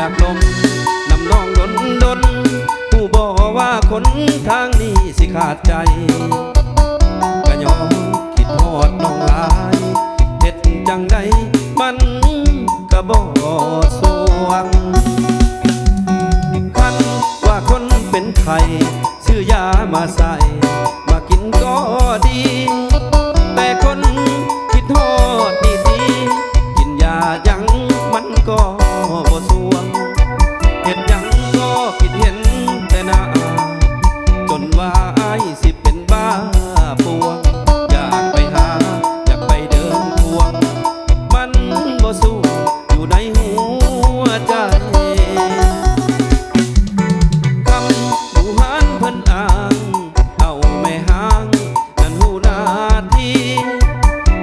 ากลมนำน้องดนผู้บอกว่าคนทางนี้สิขาดใจก็ยอมคิดทอดน้องลายเฮ็ดจังใดมันก็บ่สวงคันว่าคนเป็นไข้ซื้อยามาใส่มากินก็ดีแต่คนคิดทอดดีกินยายังมันก็บ่สวงเห็นยังก็คิดเห็นแต่หน้าจนว่าอ้ายสิเป็นบ้าปวงอยากไปหาอยากไปเดินทวงมันบ่สู้อยู่ในหัวใจคำผู้หานเพิ่นอ้างเอาแม่ห้างนั่นหูหน้าที่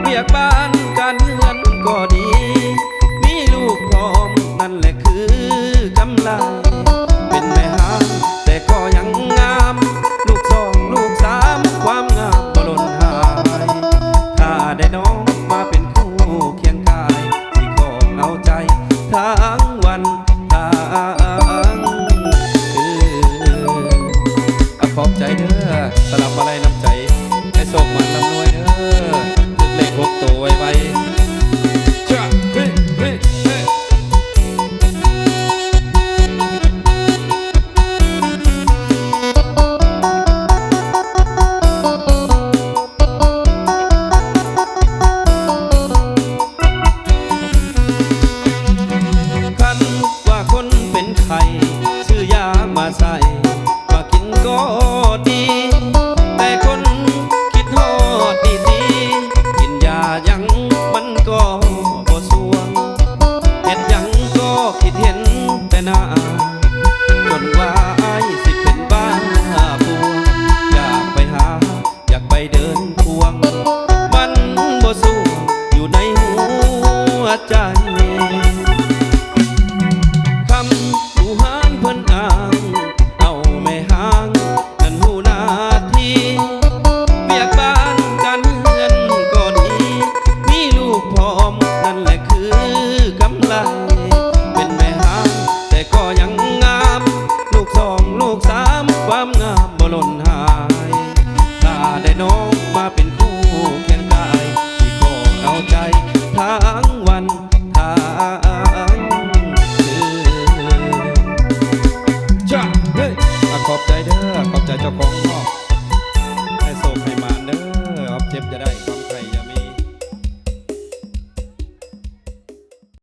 เรียกบ้านการเงินก็ดีมีลูกพร้อมนั่นแหละคือกำไรเป็นแม่ห้างแต่ก็ยังงามลูกสองลูกสามความงามก็ล้นหายถ้าได้น้องมาเป็นคู่เคียงกายสิขอเอาใจทั้งวันทั้งคืนขอบใจเด้อสลับอะไรน้ำใจให้ส่งมันลำนวยเด้อถึงเลข6 ตัวไวๆจ้าเฮ้เฮ้เฮ้คันว่าคนเป็นไข้ซื้อยามาใส่มากินก็ดีแต่คนคิดทอดดีกินยายังมันก็บ่สวงเห็นยังก็คิดเห็นแต่หน้าจนว่า